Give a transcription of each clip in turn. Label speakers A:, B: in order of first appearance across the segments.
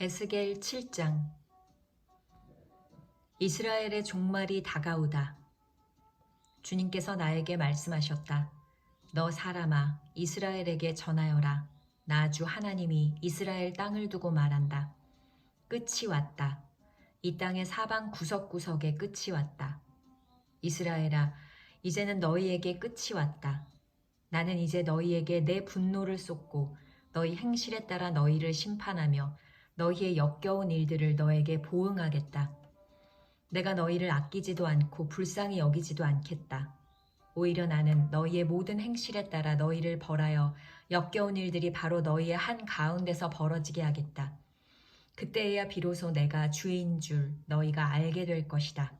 A: 에스겔 7장. 이스라엘의 종말이 다가오다. 주님께서 나에게 말씀하셨다. 너 사람아, 이스라엘에게 전하여라. 나 주 하나님이 이스라엘 땅을 두고 말한다. 끝이 왔다. 이 땅의 사방 구석구석에 끝이 왔다. 이스라엘아, 이제는 너희에게 끝이 왔다. 나는 이제 너희에게 내 분노를 쏟고 너희 행실에 따라 너희를 심판하며 너희의 역겨운 일들을 너에게 보응하겠다. 내가 너희를 아끼지도 않고 불쌍히 여기지도 않겠다. 오히려 나는 너희의 모든 행실에 따라 너희를 벌하여 역겨운 일들이 바로 너희의 한 가운데서 벌어지게 하겠다. 그때에야 비로소 내가 주인 줄 너희가 알게 될 것이다.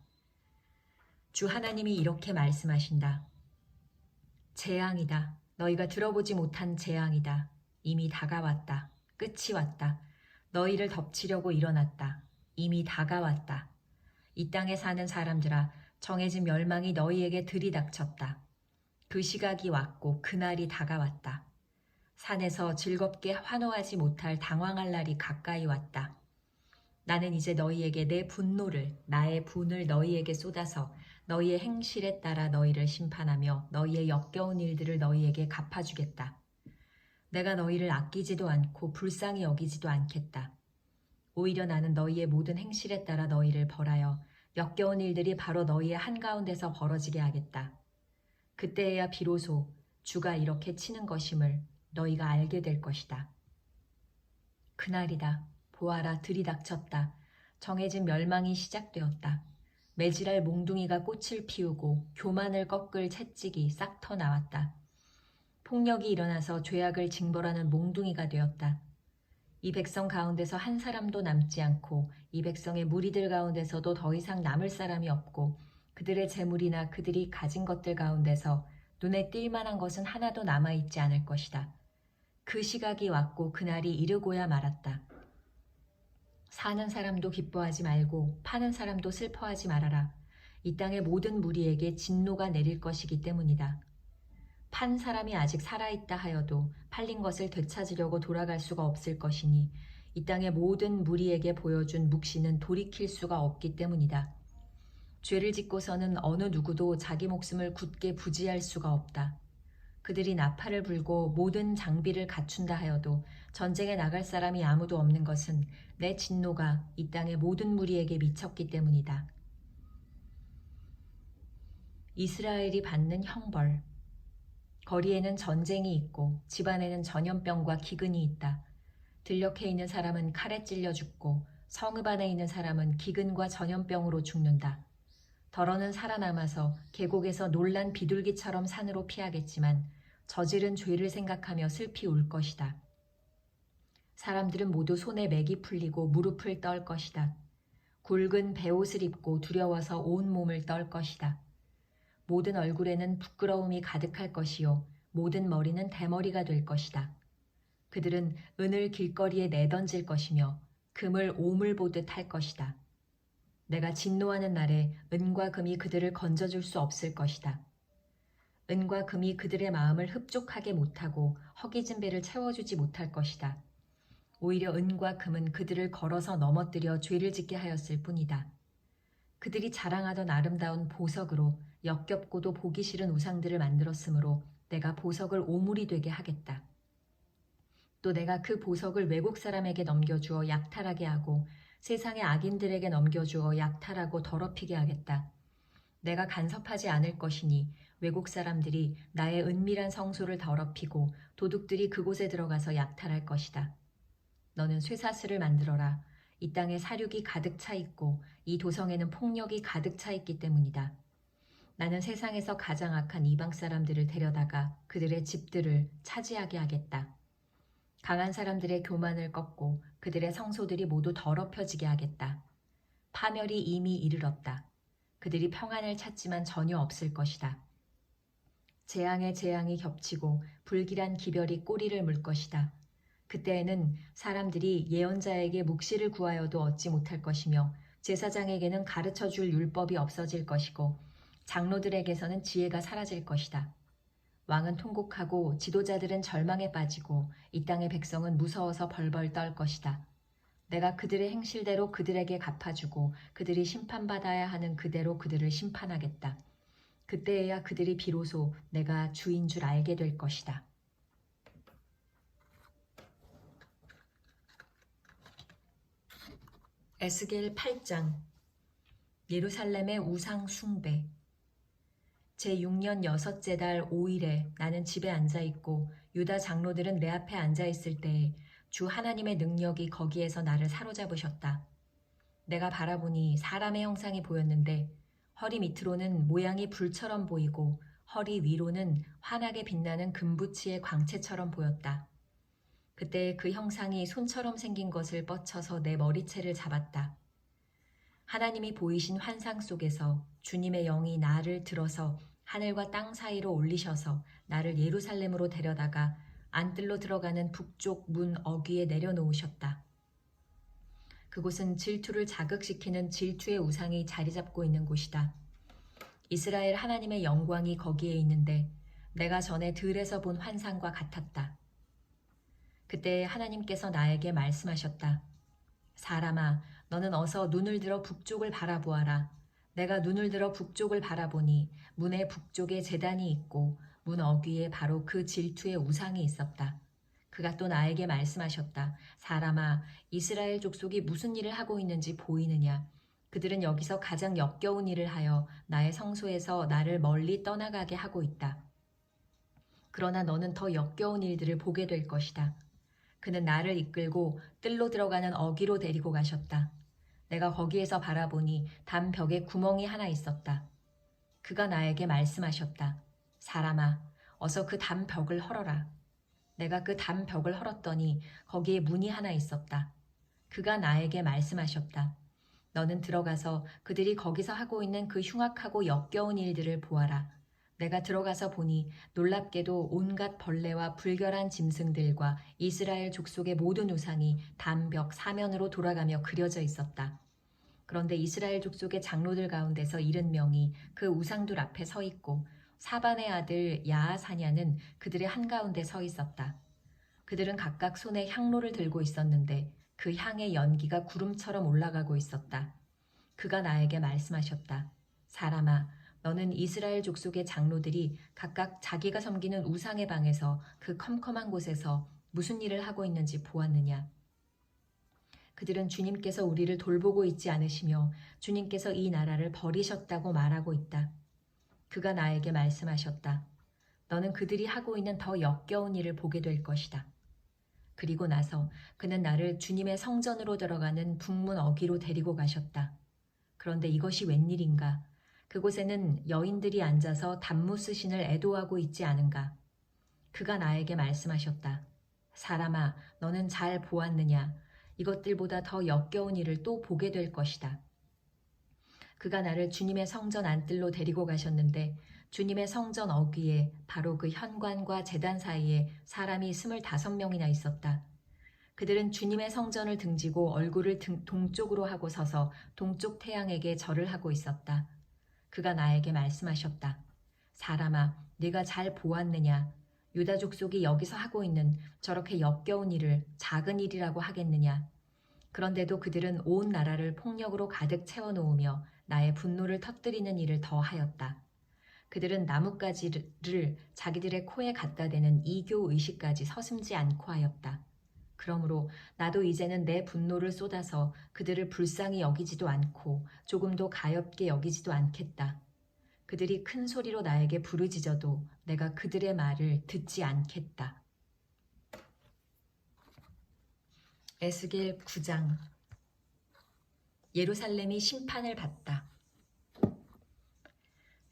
A: 주 하나님이 이렇게 말씀하신다. 재앙이다. 너희가 들어보지 못한 재앙이다. 이미 다가왔다. 끝이 왔다. 너희를 덮치려고 일어났다. 이미 다가왔다. 이 땅에 사는 사람들아, 정해진 멸망이 너희에게 들이닥쳤다. 그 시각이 왔고 그날이 다가왔다. 산에서 즐겁게 환호하지 못할 당황할 날이 가까이 왔다. 나는 이제 너희에게 내 분노를, 나의 분을 너희에게 쏟아서 너희의 행실에 따라 너희를 심판하며 너희의 역겨운 일들을 너희에게 갚아주겠다. 내가 너희를 아끼지도 않고 불쌍히 여기지도 않겠다. 오히려 나는 너희의 모든 행실에 따라 너희를 벌하여 역겨운 일들이 바로 너희의 한가운데서 벌어지게 하겠다. 그때에야 비로소 주가 이렇게 치는 것임을 너희가 알게 될 것이다. 그날이다. 보아라, 들이닥쳤다. 정해진 멸망이 시작되었다. 매질할 몽둥이가 꽃을 피우고 교만을 꺾을 채찍이 싹 터 나왔다. 폭력이 일어나서 죄악을 징벌하는 몽둥이가 되었다. 이 백성 가운데서 한 사람도 남지 않고 이 백성의 무리들 가운데서도 더 이상 남을 사람이 없고 그들의 재물이나 그들이 가진 것들 가운데서 눈에 띌 만한 것은 하나도 남아있지 않을 것이다. 그 시각이 왔고 그날이 이르고야 말았다. 사는 사람도 기뻐하지 말고 파는 사람도 슬퍼하지 말아라. 이 땅의 모든 무리에게 진노가 내릴 것이기 때문이다. 판 사람이 아직 살아있다 하여도 팔린 것을 되찾으려고 돌아갈 수가 없을 것이니 이 땅의 모든 무리에게 보여준 묵시는 돌이킬 수가 없기 때문이다. 죄를 짓고서는 어느 누구도 자기 목숨을 굳게 부지할 수가 없다. 그들이 나팔을 불고 모든 장비를 갖춘다 하여도 전쟁에 나갈 사람이 아무도 없는 것은 내 진노가 이 땅의 모든 무리에게 미쳤기 때문이다. 이스라엘이 받는 형벌. 거리에는 전쟁이 있고 집안에는 전염병과 기근이 있다. 들녘에 있는 사람은 칼에 찔려 죽고 성읍 안에 있는 사람은 기근과 전염병으로 죽는다. 더러는 살아남아서 계곡에서 놀란 비둘기처럼 산으로 피하겠지만 저지른 죄를 생각하며 슬피 울 것이다. 사람들은 모두 손에 맥이 풀리고 무릎을 떨 것이다. 굵은 베옷을 입고 두려워서 온 몸을 떨 것이다. 모든 얼굴에는 부끄러움이 가득할 것이요 모든 머리는 대머리가 될 것이다. 그들은 은을 길거리에 내던질 것이며 금을 오물 보듯 할 것이다. 내가 진노하는 날에 은과 금이 그들을 건져줄 수 없을 것이다. 은과 금이 그들의 마음을 흡족하게 못하고 허기진 배를 채워주지 못할 것이다. 오히려 은과 금은 그들을 걸어서 넘어뜨려 죄를 짓게 하였을 뿐이다. 그들이 자랑하던 아름다운 보석으로 역겹고도 보기 싫은 우상들을 만들었으므로 내가 보석을 오물이 되게 하겠다. 또 내가 그 보석을 외국 사람에게 넘겨주어 약탈하게 하고 세상의 악인들에게 넘겨주어 약탈하고 더럽히게 하겠다. 내가 간섭하지 않을 것이니 외국 사람들이 나의 은밀한 성소를 더럽히고 도둑들이 그곳에 들어가서 약탈할 것이다. 너는 쇠사슬을 만들어라. 이 땅에 사륙이 가득 차 있고 이 도성에는 폭력이 가득 차 있기 때문이다. 나는 세상에서 가장 악한 이방 사람들을 데려다가 그들의 집들을 차지하게 하겠다. 강한 사람들의 교만을 꺾고 그들의 성소들이 모두 더럽혀지게 하겠다. 파멸이 이미 이르렀다. 그들이 평안을 찾지만 전혀 없을 것이다. 재앙에 재앙이 겹치고 불길한 기별이 꼬리를 물 것이다. 그때에는 사람들이 예언자에게 묵시를 구하여도 얻지 못할 것이며 제사장에게는 가르쳐줄 율법이 없어질 것이고 장로들에게서는 지혜가 사라질 것이다. 왕은 통곡하고 지도자들은 절망에 빠지고 이 땅의 백성은 무서워서 벌벌 떨 것이다. 내가 그들의 행실대로 그들에게 갚아주고 그들이 심판받아야 하는 그대로 그들을 심판하겠다. 그때에야 그들이 비로소 내가 주인 줄 알게 될 것이다. 에스겔 8장. 예루살렘의 우상 숭배. 제6년 6째 달 5일에 나는 집에 앉아있고 유다 장로들은 내 앞에 앉아있을 때에 주 하나님의 능력이 거기에서 나를 사로잡으셨다. 내가 바라보니 사람의 형상이 보였는데 허리 밑으로는 모양이 불처럼 보이고 허리 위로는 환하게 빛나는 금부치의 광채처럼 보였다. 그때 그 형상이 손처럼 생긴 것을 뻗쳐서 내 머리채를 잡았다. 하나님이 보이신 환상 속에서 주님의 영이 나를 들어서 하늘과 땅 사이로 올리셔서 나를 예루살렘으로 데려다가 안뜰로 들어가는 북쪽 문 어귀에 내려놓으셨다. 그곳은 질투를 자극시키는 질투의 우상이 자리 잡고 있는 곳이다. 이스라엘 하나님의 영광이 거기에 있는데 내가 전에 들에서 본 환상과 같았다. 그때 하나님께서 나에게 말씀하셨다. 사람아, 너는 어서 눈을 들어 북쪽을 바라보아라. 내가 눈을 들어 북쪽을 바라보니 문의 북쪽에 제단이 있고 문 어귀에 바로 그 질투의 우상이 있었다. 그가 또 나에게 말씀하셨다. 사람아, 이스라엘 족속이 무슨 일을 하고 있는지 보이느냐? 그들은 여기서 가장 역겨운 일을 하여 나의 성소에서 나를 멀리 떠나가게 하고 있다. 그러나 너는 더 역겨운 일들을 보게 될 것이다. 그는 나를 이끌고 뜰로 들어가는 어귀로 데리고 가셨다. 내가 거기에서 바라보니 담벽에 구멍이 하나 있었다. 그가 나에게 말씀하셨다. 사람아, 어서 그 담벽을 헐어라. 내가 그 담벽을 헐었더니 거기에 문이 하나 있었다. 그가 나에게 말씀하셨다. 너는 들어가서 그들이 거기서 하고 있는 그 흉악하고 역겨운 일들을 보아라. 내가 들어가서 보니 놀랍게도 온갖 벌레와 불결한 짐승들과 이스라엘 족속의 모든 우상이 담벽 사면으로 돌아가며 그려져 있었다. 그런데 이스라엘 족속의 장로들 가운데서 70명이 그 우상들 앞에 서 있고 사반의 아들 야하사냐는 그들의 한가운데 서 있었다. 그들은 각각 손에 향로를 들고 있었는데 그 향의 연기가 구름처럼 올라가고 있었다. 그가 나에게 말씀하셨다. 사람아, 너는 이스라엘 족속의 장로들이 각각 자기가 섬기는 우상의 방에서 그 컴컴한 곳에서 무슨 일을 하고 있는지 보았느냐? 그들은 주님께서 우리를 돌보고 있지 않으시며 주님께서 이 나라를 버리셨다고 말하고 있다. 그가 나에게 말씀하셨다. 너는 그들이 하고 있는 더 역겨운 일을 보게 될 것이다. 그리고 나서 그는 나를 주님의 성전으로 들어가는 북문 어귀로 데리고 가셨다. 그런데 이것이 웬일인가? 그곳에는 여인들이 앉아서 단무스신을 애도하고 있지 않은가? 그가 나에게 말씀하셨다. 사람아, 너는 잘 보았느냐? 이것들보다 더 역겨운 일을 또 보게 될 것이다. 그가 나를 주님의 성전 안뜰로 데리고 가셨는데 주님의 성전 어귀에 바로 그 현관과 제단 사이에 사람이 25명이나 있었다. 그들은 주님의 성전을 등지고 얼굴을 동쪽으로 하고 서서 동쪽 태양에게 절을 하고 있었다. 그가 나에게 말씀하셨다. 사람아, 네가 잘 보았느냐? 유다 족속이 여기서 하고 있는 저렇게 역겨운 일을 작은 일이라고 하겠느냐? 그런데도 그들은 온 나라를 폭력으로 가득 채워놓으며 나의 분노를 터뜨리는 일을 더하였다. 그들은 나뭇가지를 자기들의 코에 갖다 대는 이교 의식까지 서슴지 않고 하였다. 그러므로 나도 이제는 내 분노를 쏟아서 그들을 불쌍히 여기지도 않고 조금도 가엾게 여기지도 않겠다. 그들이 큰 소리로 나에게 부르짖어도 내가 그들의 말을 듣지 않겠다. 에스겔 9장. 예루살렘이 심판을 받다.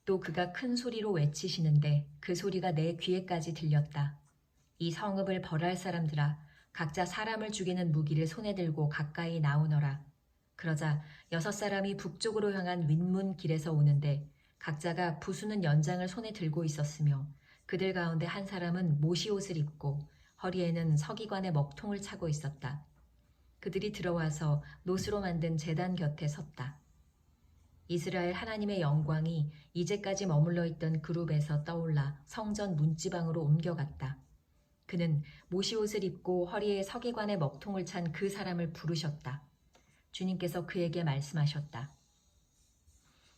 A: 또 그가 큰 소리로 외치시는데 그 소리가 내 귀에까지 들렸다. 이 성읍을 벌할 사람들아, 각자 사람을 죽이는 무기를 손에 들고 가까이 나오너라. 그러자 6사람이 북쪽으로 향한 윗문 길에서 오는데 각자가 부수는 연장을 손에 들고 있었으며 그들 가운데 한 사람은 모시옷을 입고 허리에는 서기관의 먹통을 차고 있었다. 그들이 들어와서 노스로 만든 제단 곁에 섰다. 이스라엘 하나님의 영광이 이제까지 머물러 있던 그룹에서 떠올라 성전 문지방으로 옮겨갔다. 그는 모시옷을 입고 허리에 서기관의 먹통을 찬 그 사람을 부르셨다. 주님께서 그에게 말씀하셨다.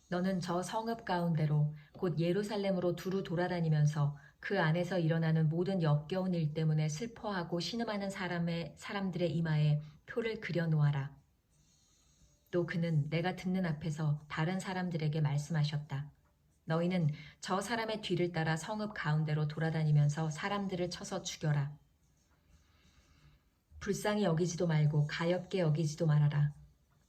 A: 너는 저 성읍 가운데로 곧 예루살렘으로 두루 돌아다니면서 그 안에서 일어나는 모든 역겨운 일 때문에 슬퍼하고 신음하는 사람들의 이마에 표를 그려 놓아라. 또 그는 내가 듣는 앞에서 다른 사람들에게 말씀하셨다. 너희는 저 사람의 뒤를 따라 성읍 가운데로 돌아다니면서 사람들을 쳐서 죽여라. 불쌍히 여기지도 말고 가엾게 여기지도 말아라.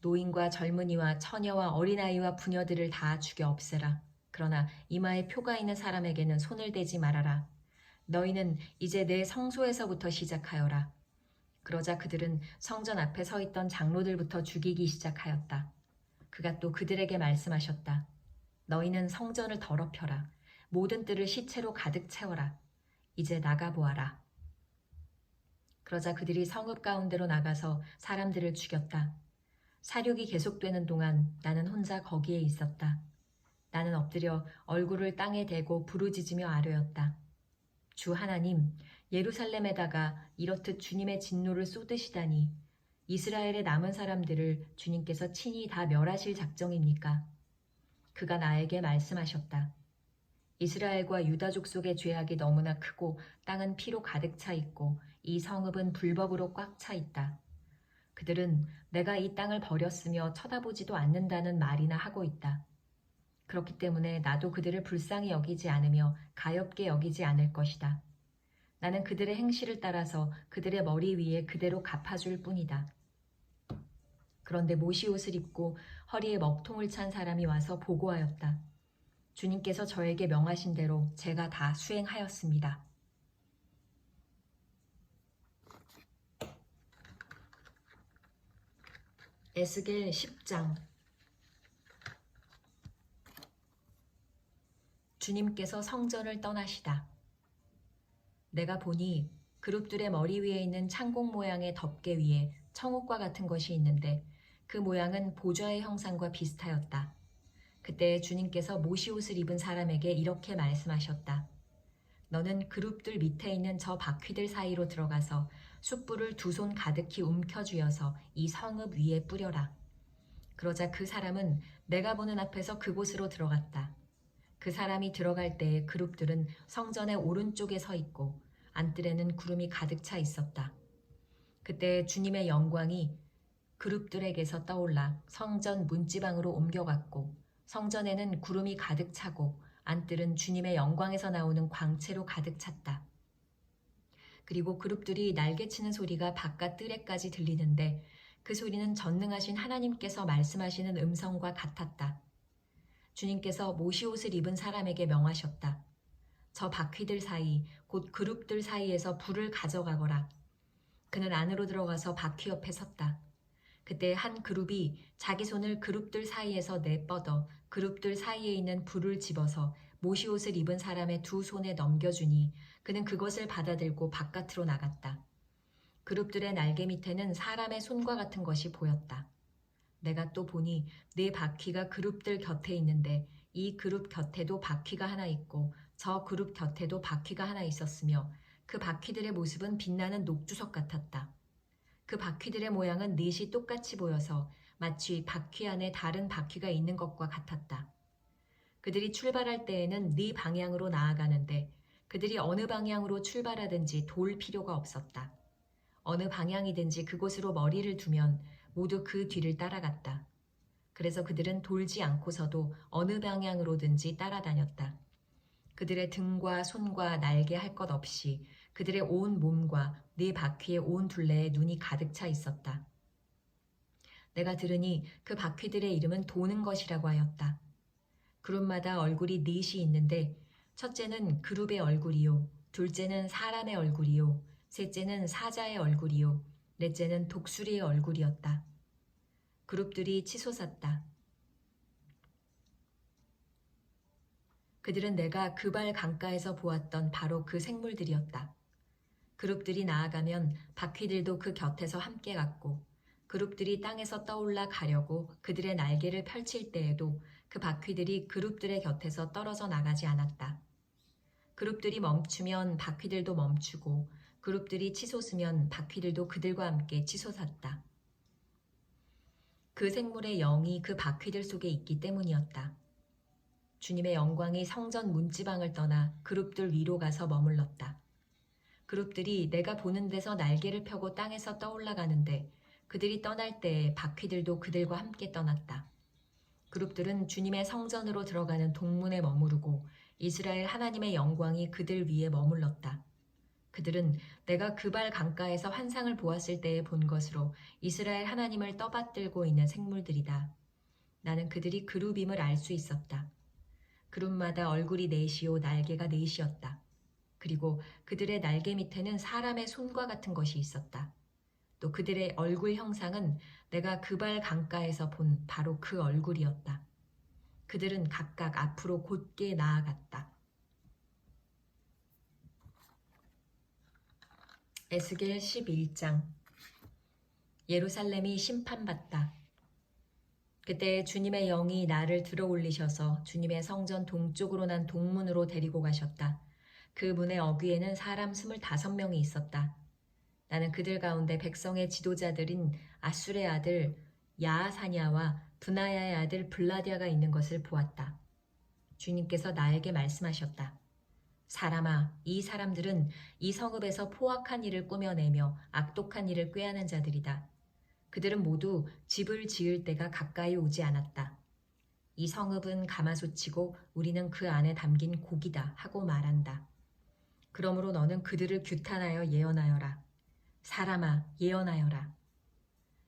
A: 노인과 젊은이와 처녀와 어린아이와 부녀들을 다 죽여 없애라. 그러나 이마에 표가 있는 사람에게는 손을 대지 말아라. 너희는 이제 내 성소에서부터 시작하여라. 그러자 그들은 성전 앞에 서 있던 장로들부터 죽이기 시작하였다. 그가 또 그들에게 말씀하셨다. 너희는 성전을 더럽혀라. 모든 뜰을 시체로 가득 채워라. 이제 나가보아라. 그러자 그들이 성읍 가운데로 나가서 사람들을 죽였다. 사륙이 계속되는 동안 나는 혼자 거기에 있었다. 나는 엎드려 얼굴을 땅에 대고 부르짖으며 아뢰었다. 주 하나님, 예루살렘에다가 이렇듯 주님의 진노를 쏟으시다니 이스라엘의 남은 사람들을 주님께서 친히 다 멸하실 작정입니까? 그가 나에게 말씀하셨다. 이스라엘과 유다족 속의 죄악이 너무나 크고 땅은 피로 가득 차 있고 이 성읍은 불법으로 꽉 차 있다. 그들은 내가 이 땅을 버렸으며 쳐다보지도 않는다는 말이나 하고 있다. 그렇기 때문에 나도 그들을 불쌍히 여기지 않으며 가엾게 여기지 않을 것이다. 나는 그들의 행실을 따라서 그들의 머리 위에 그대로 갚아줄 뿐이다. 그런데 모시옷을 입고 허리에 먹통을 찬 사람이 와서 보고하였다. 주님께서 저에게 명하신 대로 제가 다 수행하였습니다. 에스겔 10장. 주님께서 성전을 떠나시다. 내가 보니 그룹들의 머리 위에 있는 창공 모양의 덮개 위에 청옥과 같은 것이 있는데 그 모양은 보좌의 형상과 비슷하였다. 그때 주님께서 모시옷을 입은 사람에게 이렇게 말씀하셨다. 너는 그룹들 밑에 있는 저 바퀴들 사이로 들어가서 숯불을 2손 가득히 움켜쥐어서 이 성읍 위에 뿌려라. 그러자 그 사람은 내가 보는 앞에서 그곳으로 들어갔다. 그 사람이 들어갈 때에 그룹들은 성전의 오른쪽에 서 있고 안뜰에는 구름이 가득 차 있었다. 그때 주님의 영광이 그룹들에게서 떠올라 성전 문지방으로 옮겨갔고 성전에는 구름이 가득 차고 안뜰은 주님의 영광에서 나오는 광채로 가득 찼다. 그리고 그룹들이 날개치는 소리가 바깥 뜰에까지 들리는데 그 소리는 전능하신 하나님께서 말씀하시는 음성과 같았다. 주님께서 모시옷을 입은 사람에게 명하셨다. 저 바퀴들 사이, 곧 그룹들 사이에서 불을 가져가거라. 그는 안으로 들어가서 바퀴 옆에 섰다. 그때 한 그룹이 자기 손을 그룹들 사이에서 내뻗어 그룹들 사이에 있는 불을 집어서 모시옷을 입은 사람의 2손에 넘겨주니 그는 그것을 받아들고 바깥으로 나갔다. 그룹들의 날개 밑에는 사람의 손과 같은 것이 보였다. 내가 또 보니 4바퀴가 그룹들 곁에 있는데 이 그룹 곁에도 바퀴가 하나 있고 저 그룹 곁에도 바퀴가 하나 있었으며 그 바퀴들의 모습은 빛나는 녹주석 같았다. 그 바퀴들의 모양은 넷이 똑같이 보여서 마치 바퀴 안에 다른 바퀴가 있는 것과 같았다. 그들이 출발할 때에는 4방향으로 나아가는데 그들이 어느 방향으로 출발하든지 돌 필요가 없었다. 어느 방향이든지 그곳으로 머리를 두면 모두 그 뒤를 따라갔다. 그래서 그들은 돌지 않고서도 어느 방향으로든지 따라다녔다. 그들의 등과 손과 날개 할 것 없이 그들의 온 몸과 4바퀴의 온 둘레에 눈이 가득 차 있었다. 내가 들으니 그 바퀴들의 이름은 도는 것이라고 하였다. 그룹마다 얼굴이 4이 있는데 첫째는 그룹의 얼굴이요, 둘째는 사람의 얼굴이요, 셋째는 사자의 얼굴이요, 넷째는 독수리의 얼굴이었다. 그룹들이 치솟았다. 그들은 내가 그발 강가에서 보았던 바로 그 생물들이었다. 그룹들이 나아가면 바퀴들도 그 곁에서 함께 갔고 그룹들이 땅에서 떠올라 가려고 그들의 날개를 펼칠 때에도 그 바퀴들이 그룹들의 곁에서 떨어져 나가지 않았다. 그룹들이 멈추면 바퀴들도 멈추고 그룹들이 치솟으면 바퀴들도 그들과 함께 치솟았다. 그 생물의 영이 그 바퀴들 속에 있기 때문이었다. 주님의 영광이 성전 문지방을 떠나 그룹들 위로 가서 머물렀다. 그룹들이 내가 보는 데서 날개를 펴고 땅에서 떠올라가는데 그들이 떠날 때에 바퀴들도 그들과 함께 떠났다. 그룹들은 주님의 성전으로 들어가는 동문에 머무르고 이스라엘 하나님의 영광이 그들 위에 머물렀다. 그들은 내가 그발 강가에서 환상을 보았을 때에 본 것으로 이스라엘 하나님을 떠받들고 있는 생물들이다. 나는 그들이 그룹임을 알 수 있었다. 그룹마다 얼굴이 넷이요 날개가 넷이었다. 그리고 그들의 날개 밑에는 사람의 손과 같은 것이 있었다. 또 그들의 얼굴 형상은 내가 그발 강가에서 본 바로 그 얼굴이었다. 그들은 각각 앞으로 곧게 나아갔다. 에스겔 11장. 예루살렘이 심판받다. 그때 주님의 영이 나를 들어 올리셔서 주님의 성전 동쪽으로 난 동문으로 데리고 가셨다. 그 문의 어귀에는 사람 25명이 있었다. 나는 그들 가운데 백성의 지도자들인 아술의 아들 야하사냐와 브나야의 아들 블라디아가 있는 것을 보았다. 주님께서 나에게 말씀하셨다. 사람아, 이 사람들은 이 성읍에서 포악한 일을 꾸며내며 악독한 일을 꾀하는 자들이다. 그들은 모두 집을 지을 때가 가까이 오지 않았다. 이 성읍은 가마솥이고 우리는 그 안에 담긴 고기다 하고 말한다. 그러므로 너는 그들을 규탄하여 예언하여라. 사람아, 예언하여라.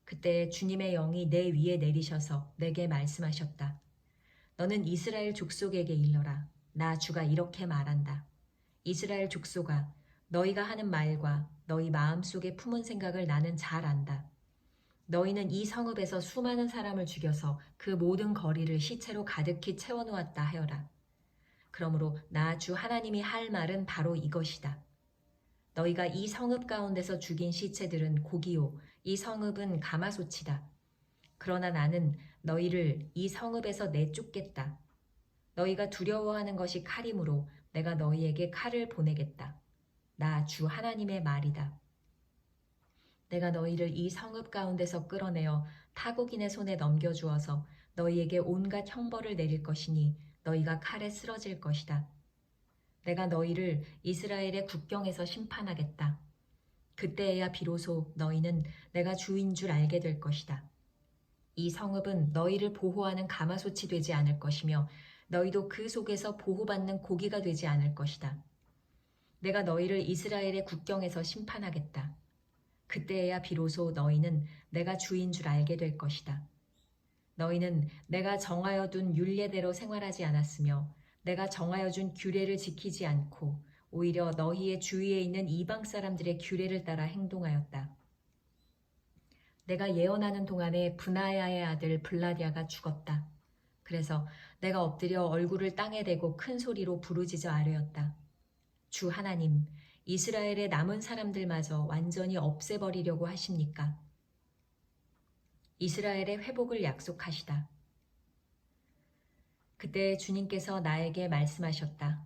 A: 그때 주님의 영이 내 위에 내리셔서 내게 말씀하셨다. 너는 이스라엘 족속에게 일러라. 나 주가 이렇게 말한다. 이스라엘 족속아, 너희가 하는 말과 너희 마음속에 품은 생각을 나는 잘 안다. 너희는 이 성읍에서 수많은 사람을 죽여서 그 모든 거리를 시체로 가득히 채워놓았다 하여라. 그러므로 나 주 하나님이 할 말은 바로 이것이다. 너희가 이 성읍 가운데서 죽인 시체들은 고기요, 이 성읍은 가마솥이다. 그러나 나는 너희를 이 성읍에서 내쫓겠다. 너희가 두려워하는 것이 칼이므로 내가 너희에게 칼을 보내겠다. 나 주 하나님의 말이다. 내가 너희를 이 성읍 가운데서 끌어내어 타국인의 손에 넘겨주어서 너희에게 온갖 형벌을 내릴 것이니 너희가 칼에 쓰러질 것이다. 내가 너희를 이스라엘의 국경에서 심판하겠다. 그때에야 비로소 너희는 내가 주인 줄 알게 될 것이다. 이 성읍은 너희를 보호하는 가마솥이 되지 않을 것이며 너희도 그 속에서 보호받는 고기가 되지 않을 것이다. 내가 너희를 이스라엘의 국경에서 심판하겠다. 그때에야 비로소 너희는 내가 주인 줄 알게 될 것이다. 너희는 내가 정하여 둔 율례대로 생활하지 않았으며 내가 정하여 준 규례를 지키지 않고 오히려 너희의 주위에 있는 이방 사람들의 규례를 따라 행동하였다. 내가 예언하는 동안에 브나야의 아들 블라디아가 죽었다. 그래서 내가 엎드려 얼굴을 땅에 대고 큰 소리로 부르짖어 아뢰었다. 주 하나님, 이스라엘의 남은 사람들마저 완전히 없애버리려고 하십니까? 이스라엘의 회복을 약속하시다. 그때 주님께서 나에게 말씀하셨다.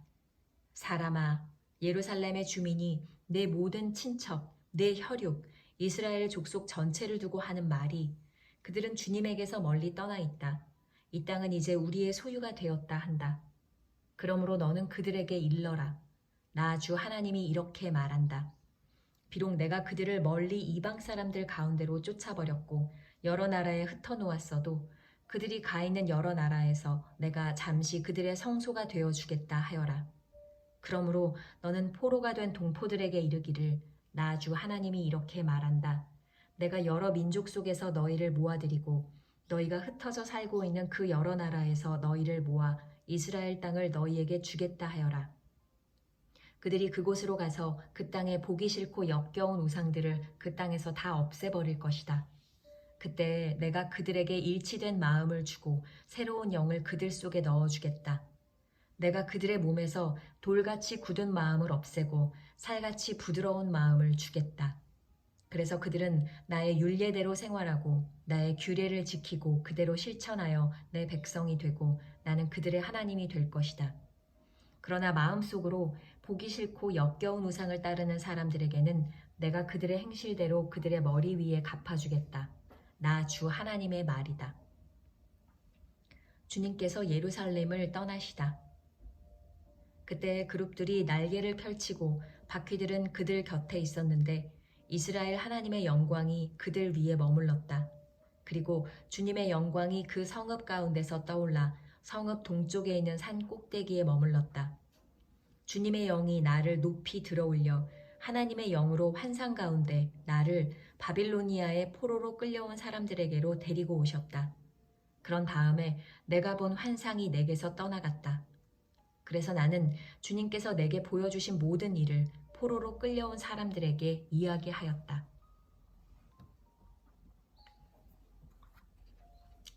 A: 사람아, 예루살렘의 주민이 내 모든 친척, 내 혈육, 이스라엘 족속 전체를 두고 하는 말이 그들은 주님에게서 멀리 떠나 있다. 이 땅은 이제 우리의 소유가 되었다 한다. 그러므로 너는 그들에게 일러라. 나 주 하나님이 이렇게 말한다. 비록 내가 그들을 멀리 이방 사람들 가운데로 쫓아버렸고 여러 나라에 흩어놓았어도 그들이 가 있는 여러 나라에서 내가 잠시 그들의 성소가 되어주겠다 하여라. 그러므로 너는 포로가 된 동포들에게 이르기를 나 주 하나님이 이렇게 말한다. 내가 여러 민족 속에서 너희를 모아들이고 너희가 흩어져 살고 있는 그 여러 나라에서 너희를 모아 이스라엘 땅을 너희에게 주겠다 하여라. 그들이 그곳으로 가서 그 땅에 보기 싫고 역겨운 우상들을 그 땅에서 다 없애버릴 것이다. 그때 내가 그들에게 일치된 마음을 주고 새로운 영을 그들 속에 넣어주겠다. 내가 그들의 몸에서 돌같이 굳은 마음을 없애고 살같이 부드러운 마음을 주겠다. 그래서 그들은 나의 율례대로 생활하고 나의 규례를 지키고 그대로 실천하여 내 백성이 되고 나는 그들의 하나님이 될 것이다. 그러나 마음속으로 보기 싫고 역겨운 우상을 따르는 사람들에게는 내가 그들의 행실대로 그들의 머리 위에 갚아주겠다. 나 주 하나님의 말이다. 주님께서 예루살렘을 떠나시다. 그때 그룹들이 날개를 펼치고 바퀴들은 그들 곁에 있었는데 이스라엘 하나님의 영광이 그들 위에 머물렀다. 그리고 주님의 영광이 그 성읍 가운데서 떠올라 성읍 동쪽에 있는 산 꼭대기에 머물렀다. 주님의 영이 나를 높이 들어올려 하나님의 영으로 환상 가운데 나를 바빌로니아의 포로로 끌려온 사람들에게로 데리고 오셨다. 그런 다음에 내가 본 환상이 내게서 떠나갔다. 그래서 나는 주님께서 내게 보여주신 모든 일을 포로로 끌려온 사람들에게 이야기하였다.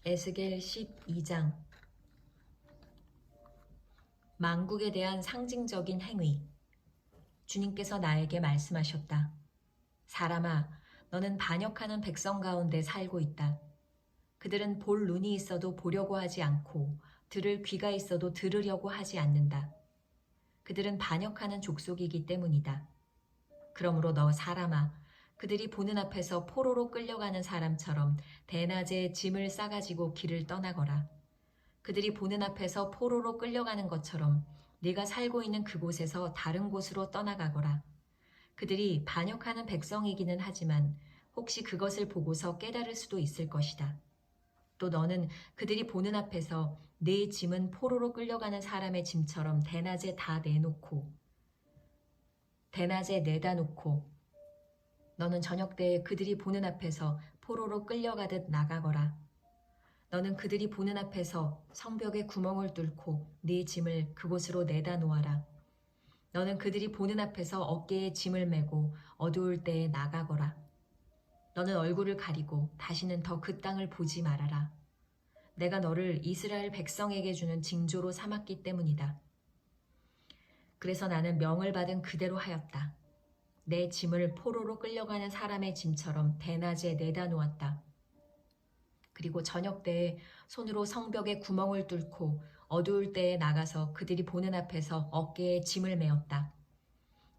A: 에스겔 12장. 만국에 대한 상징적인 행위. 주님께서 나에게 말씀하셨다. 사람아, 너는 반역하는 백성 가운데 살고 있다. 그들은 볼 눈이 있어도 보려고 하지 않고 들을 귀가 있어도 들으려고 하지 않는다. 그들은 반역하는 족속이기 때문이다. 그러므로 너 사람아, 그들이 보는 앞에서 포로로 끌려가는 사람처럼 대낮에 짐을 싸가지고 길을 떠나거라. 그들이 보는 앞에서 포로로 끌려가는 것처럼 네가 살고 있는 그곳에서 다른 곳으로 떠나가거라. 그들이 반역하는 백성이기는 하지만 혹시 그것을 보고서 깨달을 수도 있을 것이다. 또 너는 그들이 보는 앞에서 네 짐은 포로로 끌려가는 사람의 짐처럼 대낮에 내다 놓고 너는 저녁 때에 그들이 보는 앞에서 포로로 끌려가듯 나가거라. 너는 그들이 보는 앞에서 성벽에 구멍을 뚫고 네 짐을 그곳으로 내다 놓아라. 너는 그들이 보는 앞에서 어깨에 짐을 메고 어두울 때에 나가거라. 너는 얼굴을 가리고 다시는 더 그 땅을 보지 말아라. 내가 너를 이스라엘 백성에게 주는 징조로 삼았기 때문이다. 그래서 나는 명을 받은 그대로 하였다. 내 짐을 포로로 끌려가는 사람의 짐처럼 대낮에 내다 놓았다. 그리고 저녁 때에 손으로 성벽에 구멍을 뚫고 어두울 때에 나가서 그들이 보는 앞에서 어깨에 짐을 메었다.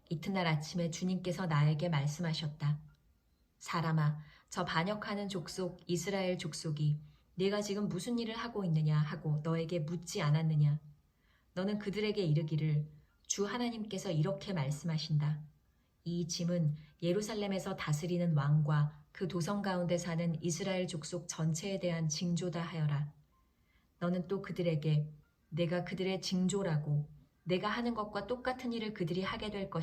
A: 이튿날 아침에 주님께서 나에게 말씀하셨다. 사람아, 저 반역하는 족속 이스라엘 족속이 네가 지금 무슨 일을 하고 있느냐 하고 너에게 묻지 않았느냐. 너는 그들에게 이르기를 주 하나님께서 이렇게 말씀하신다. 이 짐은 예루살렘에서 다스리는 왕과 그 도성 가운데 사는 이스라엘 족속 전체에 대한 징조다 하여라. 너는 또 그들에게 내가 그들의 징조라고 내가 하는 것과 똑같은 일을 그들이 하게 될 것이다.